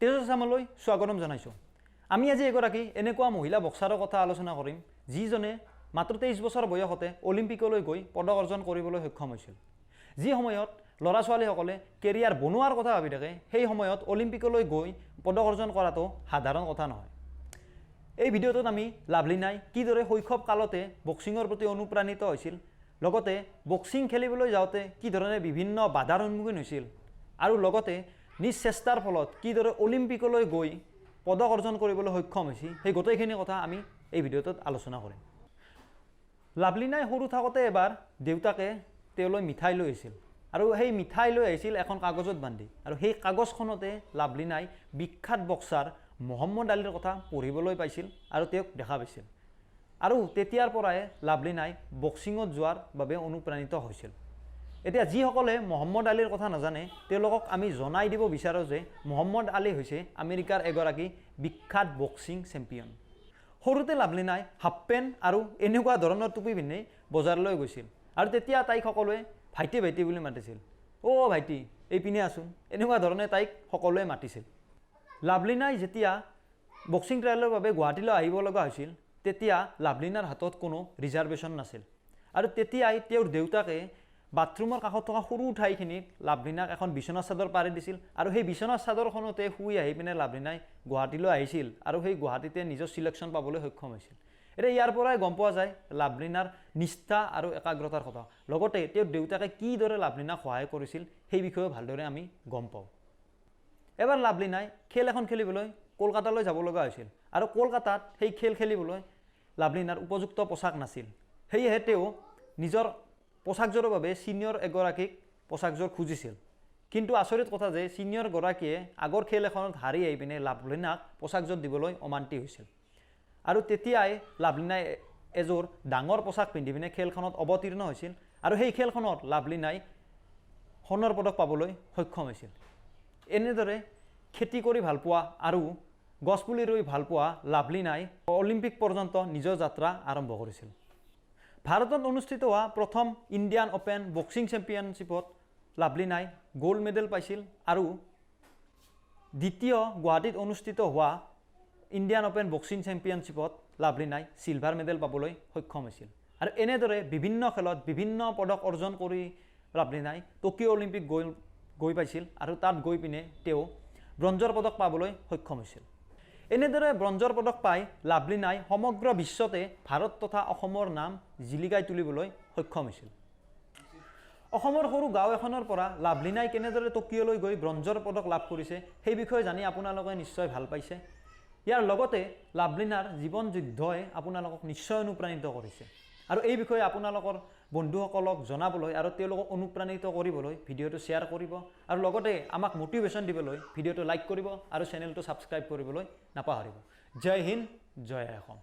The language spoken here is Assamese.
তেজচামলৈ স্বাগতম জনাইছোঁ। আমি আজি এগৰাকী এনেকুৱা মহিলা বক্সাৰৰ কথা আলোচনা কৰিম যিজনে মাত্ৰ 23 বছৰ বয়সতে অলিম্পিকলৈ গৈ পদক অৰ্জন কৰিবলৈ সক্ষম হৈছিল। যি সময়ত ল'ৰা ছোৱালীসকলে কেৰিয়াৰ বনোৱাৰ কথা ভাবি থাকে সেই সময়ত অলিম্পিকলৈ গৈ পদক অৰ্জন কৰাটো সাধাৰণ কথা নহয়। এই ভিডিঅ'টোত আমি লাভলিনাই কিদৰে শৈশৱ কালতে বক্সিঙৰ প্ৰতি অনুপ্ৰাণিত হৈছিল, লগতে বক্সিং খেলিবলৈ যাওঁতে কি ধৰণে বিভিন্ন বাধাৰ সন্মুখীন হৈছিল আৰু লগতে নিজ চেষ্টাৰ ফলত কিদৰে অলিম্পিকলৈ গৈ পদক অৰ্জন কৰিবলৈ সক্ষম হৈছিল সেই গোটেইখিনি কথা আমি এই ভিডিঅ'টোত আলোচনা কৰিম। লাভলিনাই সৰু থাকোঁতে এবাৰ দেউতাকে তেওঁলৈ মিঠাই লৈ আহিছিল আৰু সেই মিঠাই লৈ আহিছিল এখন কাগজত বান্ধি, আৰু সেই কাগজখনতে লাভলিনাই বিখ্যাত বক্সাৰ মহম্মদ আলীৰ কথা পঢ়িবলৈ পাইছিল আৰু তেওঁক দেখা পাইছিল। আৰু তেতিয়াৰ পৰাই লাভলিনাই বক্সিঙত যোৱাৰ বাবে অনুপ্ৰাণিত হৈছিল। এতিয়া যিসকলে মহম্মদ আলীৰ কথা নাজানে তেওঁলোকক আমি জনাই দিব বিচাৰোঁ যে মহম্মদ আলী হৈছে আমেৰিকাৰ এগৰাকী বিখ্যাত বক্সিং চেম্পিয়ন। সৰুতে লাভলিনাই হাফ পেণ্ট আৰু এনেকুৱা ধৰণৰ টুপি পিন্ধি বজাৰলৈ গৈছিল আৰু তেতিয়া তাইক সকলোৱে ভাইটি ভাইটি বুলি মাতিছিল। অ' ভাইটি এইপিনে আছোন, এনেকুৱা ধৰণে তাইক সকলোৱে মাতিছিল। লাভলিনাই যেতিয়া বক্সিং ট্ৰায়েলৰ বাবে গুৱাহাটীলৈ আহিব লগা হৈছিল তেতিয়া লাভলিনাৰ হাতত কোনো ৰিজাৰ্ভেশ্যন নাছিল, আৰু তেতিয়াই তেওঁৰ দেউতাকে বাথৰুমৰ কাষত থকা সৰু ঠাইখিনিত লাভলিনাক এখন বিচনা চাদৰ পাৰি দিছিল, আৰু সেই বিচনা চাদৰখনতে শুই আহি পিনে লাভলিনাই গুৱাহাটীলৈ আহিছিল আৰু সেই গুৱাহাটীতে নিজৰ চিলেকশ্যন পাবলৈ সক্ষম হৈছিল। এতিয়া ইয়াৰ পৰাই গম পোৱা যায় লাভলিনাৰ নিষ্ঠা আৰু একাগ্ৰতাৰ কথা, লগতে তেওঁৰ দেউতাকে কিদৰে লাভলিনাক সহায় কৰিছিল সেই বিষয়ে ভালদৰে আমি গম পাওঁ। এবাৰ লাভলিনাই খেল এখন খেলিবলৈ কলকাতালৈ যাব লগা হৈছিল, আৰু কলকাতাত সেই খেল খেলিবলৈ লাভলিনাৰ উপযুক্ত পোচাক নাছিল। সেয়েহে তেওঁ নিজৰ পোচাকযোৰৰ বাবে ছিনিয়ৰ এগৰাকীক পোচাকযোৰ খুজিছিল, কিন্তু আচৰিত কথা যে ছিনিয়ৰগৰাকীয়ে আগৰ খেল এখনত হাৰি আহি পিনে লাভলিনাক পোচাকযোৰ দিবলৈ অমান্তি হৈছিল, আৰু তেতিয়াই লাভলিনাই এযোৰ ডাঙৰ পোচাক পিন্ধি পিনে খেলখনত অৱতীৰ্ণ হৈছিল, আৰু সেই খেলখনত লাভলিনাই সোণৰ পদক পাবলৈ সক্ষম হৈছিল। এনেদৰে খেতি কৰি ভাল পোৱা আৰু গছপুলি ৰুই ভাল পোৱা লাভলিনাই অলিম্পিক পৰ্যন্ত নিজৰ যাত্ৰা আৰম্ভ কৰিছিল। ভাৰতত অনুষ্ঠিত হোৱা প্ৰথম ইণ্ডিয়ান অ'পেন বক্সিং চেম্পিয়নশ্বিপত লাভলিনাই গ'ল্ড মেডেল পাইছিল, আৰু দ্বিতীয় গুৱাহাটীত অনুষ্ঠিত হোৱা ইণ্ডিয়ান অ'পেন বক্সিং চেম্পিয়নশ্বিপত লাভলিনাই চিলভাৰ মেডেল পাবলৈ সক্ষম হৈছিল। আৰু এনেদৰে বিভিন্ন খেলত বিভিন্ন পদক অৰ্জন কৰি লাভলিনাই টকিঅ' অলিম্পিক গৈ পাইছিল, আৰু তাত গৈ পিনে তেওঁ ব্ৰঞ্জৰ পদক পাবলৈ সক্ষম হৈছিল। এনেদৰে ব্ৰঞ্জৰ পদক পাই লাভলিনাই সমগ্ৰ বিশ্বতে ভাৰত তথা অসমৰ নাম জিলিকাই তুলিবলৈ সক্ষম হৈছিল। অসমৰ সৰু গাঁও এখনৰ পৰা লাভলিনাই কেনেদৰে টকিঅ'লৈ গৈ ব্ৰঞ্জৰ পদক লাভ কৰিছে সেই বিষয়ে জানি আপোনালোকে নিশ্চয় ভাল পাইছে। ইয়াৰ লগতে লাভলিনাৰ জীৱন যুদ্ধই আপোনালোকক নিশ্চয় অনুপ্ৰাণিত কৰিছে, আৰু এই বিষয়ে আপোনালোকৰ বন্ধুসকলক জনাবলৈ আৰু তেওঁলোকক অনুপ্ৰাণিত কৰিবলৈ ভিডিঅ'টো শ্বেয়াৰ কৰিব, আৰু লগতে আমাক মটিভেশ্যন দিবলৈ ভিডিঅ'টো লাইক কৰিব আৰু চেনেলটো ছাবস্ক্ৰাইব কৰিবলৈ নাপাহৰিব। জয় হিন্দ, জয় অসম।